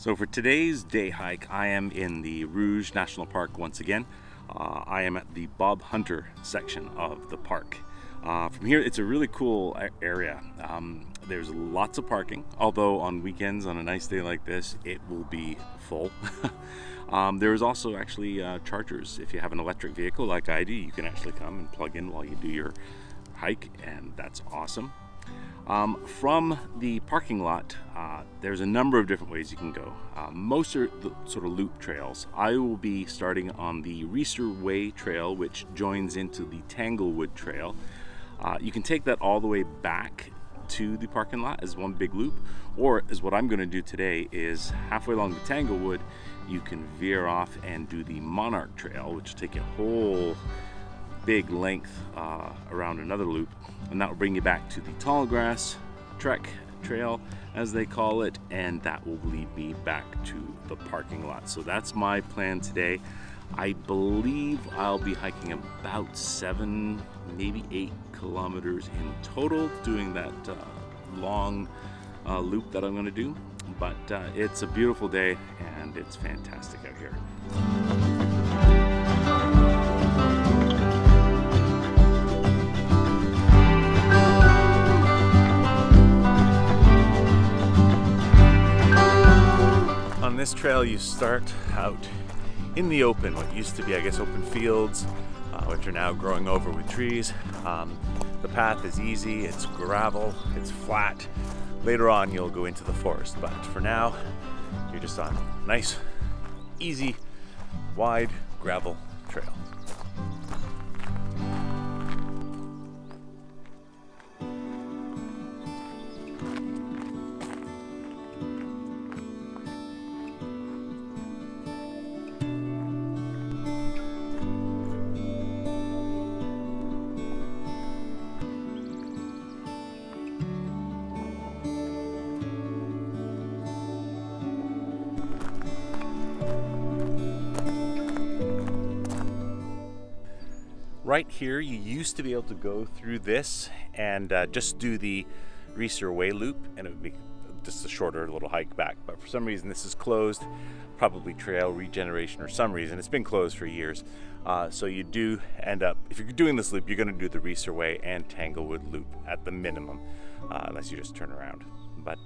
So for today's day hike, I am in the Rouge National Park once again. I am at the Bob Hunter section of the park. From here, it's a really cool area. There's lots of parking, although on weekends, on a nice day like this, it will be full. There is also actually chargers. If you have an electric vehicle like I do, you can actually come and plug in while you do your hike, and that's awesome. From the parking lot, there's a number of different ways you can go. Most are the sort of loop trails. I will be starting on the Reway trail, which joins into the Tanglewood trail. You can take that all the way back to the parking lot as one big loop, or as what I'm going to do today is halfway along the Tanglewood, you can veer off and do the Monarch trail, which will take you a whole big length around another loop, and that will bring you back to the tall grass trek trail, as they call it, and that will lead me back to the parking lot. So that's my plan today. I believe I'll be hiking about 7, maybe 8 kilometers in total, doing that long loop that I'm going to do. But it's a beautiful day and it's fantastic out here. On this trail, you start out in the open, what used to be, I guess, open fields, which are now growing over with trees. The path is easy, it's gravel, it's flat. Later on, you'll go into the forest, but for now, you're just on a nice, easy, wide gravel trail. Right here, you used to be able to go through this and just do the Reway loop, and it would be just a shorter little hike back. But for some reason, this is closed, probably trail regeneration or some reason. It's been closed for years. So you do end up, if you're doing this loop, you're going to do the Reway and Tanglewood loop at the minimum, unless you just turn around. But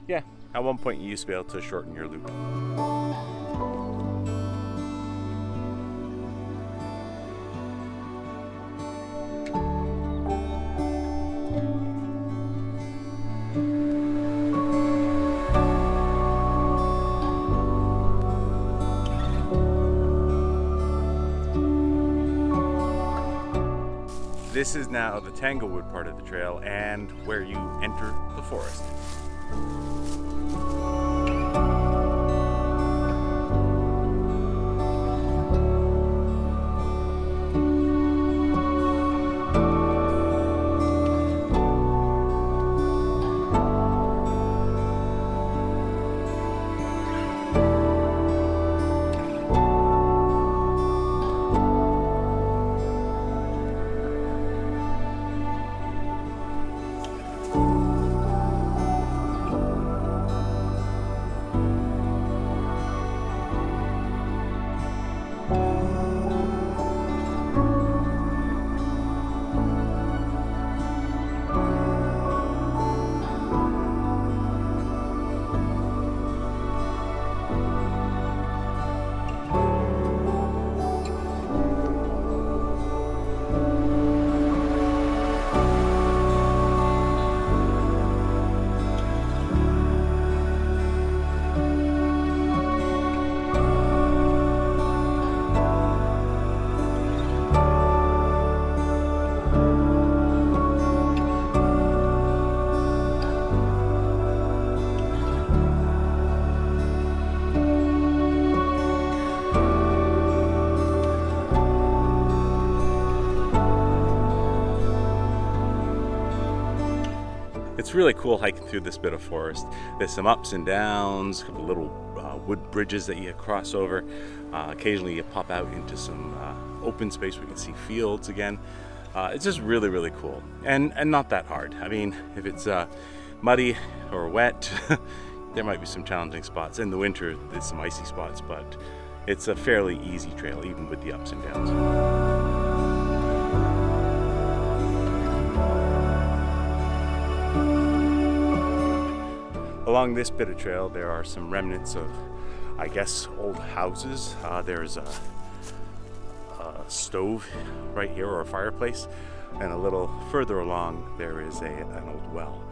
yeah, at one point you used to be able to shorten your loop. This is now the Tanglewood part of the trail and where you enter the forest. It's really cool hiking through this bit of forest. There's some ups and downs, a couple little wood bridges that you cross over. Occasionally you pop out into some open space where you can see fields again. It's just really, really cool and not that hard. I mean, if it's muddy or wet, there might be some challenging spots. In the winter, there's some icy spots, but it's a fairly easy trail, even with the ups and downs. Along this bit of trail, there are some remnants of, I guess, old houses. There's a stove right here, or a fireplace, and a little further along there is an old well.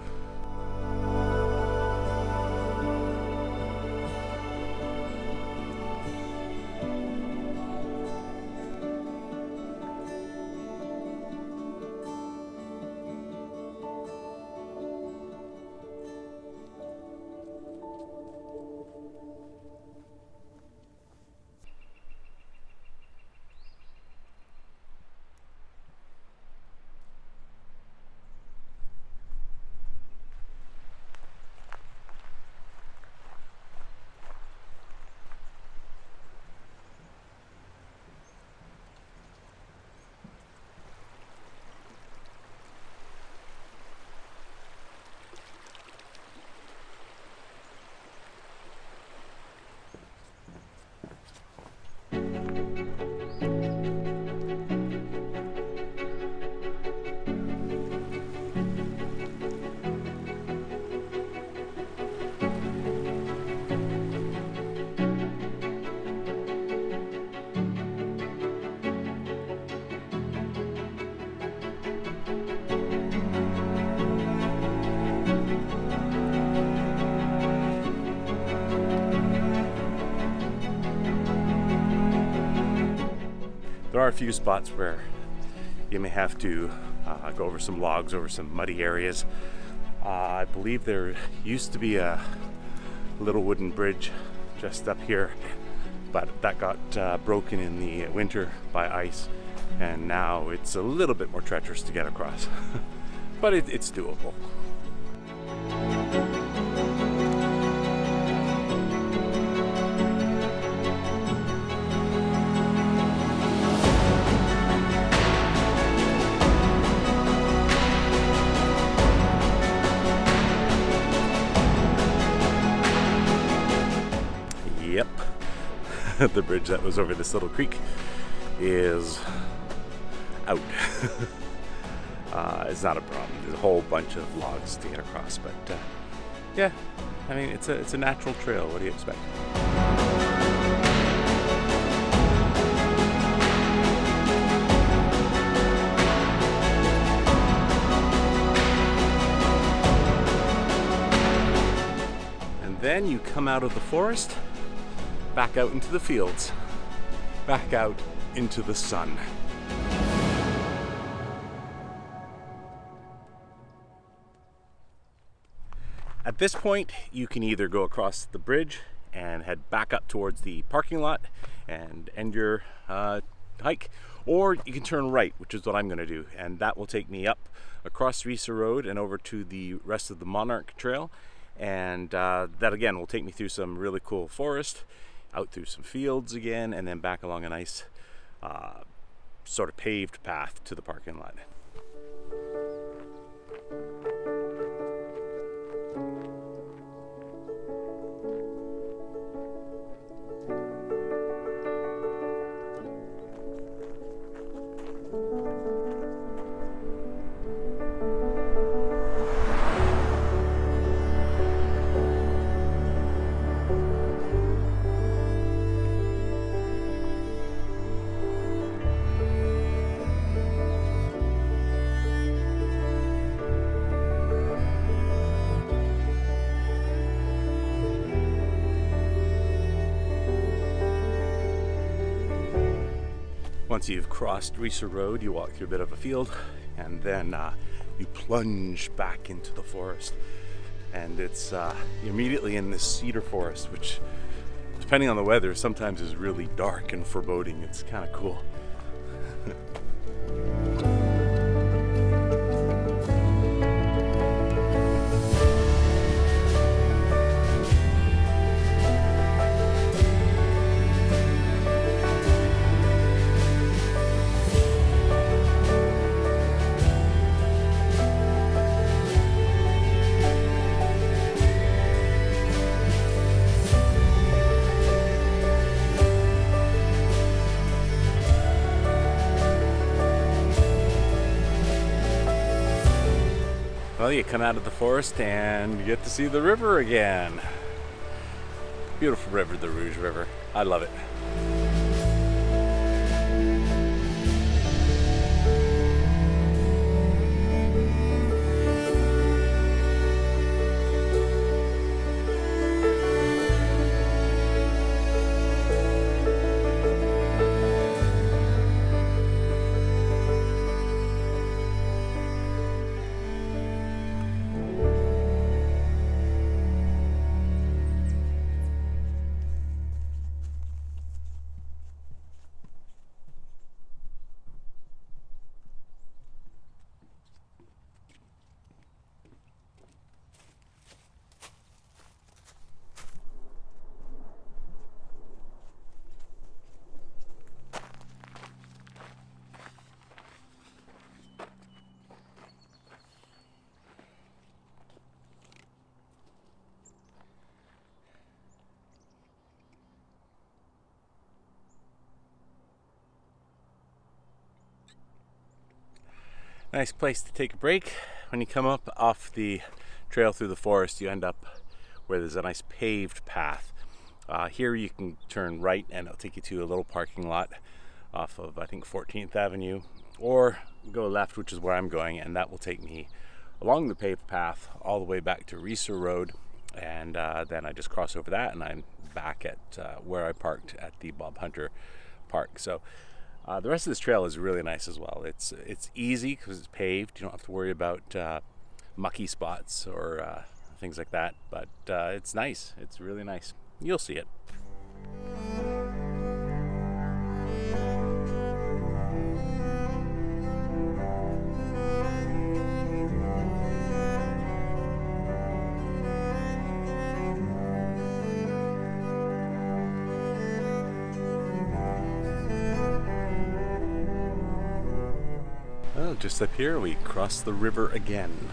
There are a few spots where you may have to go over some logs, over some muddy areas. I believe there used to be a little wooden bridge just up here, but that got broken in the winter by ice, and now it's a little bit more treacherous to get across. But it's doable. Yep, the bridge that was over this little creek is out. It's not a problem. There's a whole bunch of logs to get across, but yeah, I mean, it's a natural trail. What do you expect? And then you come out of the forest, back out into the fields, back out into the sun. At this point, you can either go across the bridge and head back up towards the parking lot and end your hike, or you can turn right, which is what I'm going to do, and that will take me up across Rouge Road and over to the rest of the Monarch Trail, and that again will take me through some really cool forest, out through some fields again, and then back along a nice sort of paved path to the parking lot. Once you've crossed Rouge Road, you walk through a bit of a field, and then you plunge back into the forest. And it's you're immediately in this cedar forest, which, depending on the weather, sometimes is really dark and foreboding. It's kind of cool. Well, you come out of the forest and you get to see the river again. Beautiful river, the Rouge River. I love it. Nice place to take a break. When you come up off the trail through the forest, you end up where there's a nice paved path. Here you can turn right and it'll take you to a little parking lot off of, I think, 14th Avenue, or go left, which is where I'm going, and that will take me along the paved path all the way back to Rouge Road, and then I just cross over that and I'm back at where I parked at the Bob Hunter Park. So the rest of this trail is really nice as well. It's easy because it's paved. You don't have to worry about mucky spots or things like that, but it's nice. It's really nice. You'll see it. Well, just up here we cross the river again.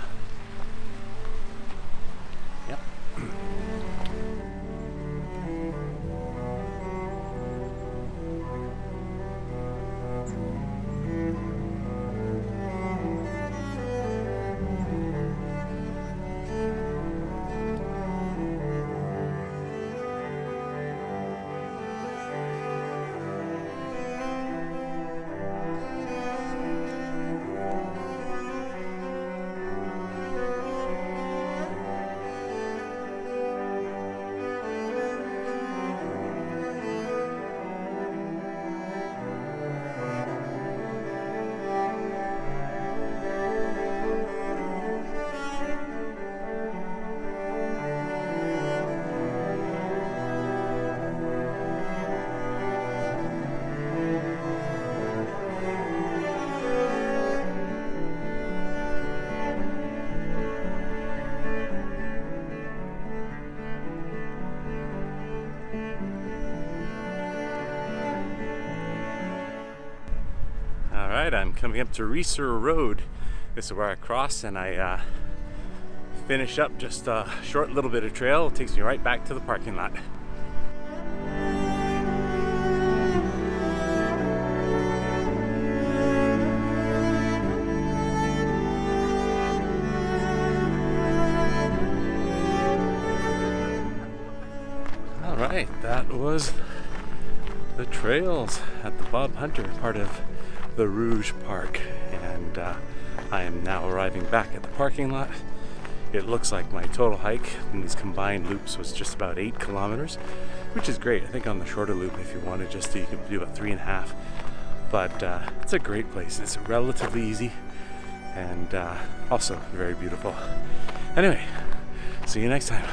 Yep. Alright, I'm coming up to Rouge Road. This is where I cross and I finish up just a short little bit of trail. It takes me right back to the parking lot. Alright, that was the trails at the Bob Hunter, part of the Rouge Park, and I am now arriving back at the parking lot. It looks like my total hike in these combined loops was just about 8 kilometers, which is great. I think on the shorter loop, if you wanted just to, you can do about 3.5. But it's a great place. It's relatively easy and also very beautiful. Anyway, see you next time.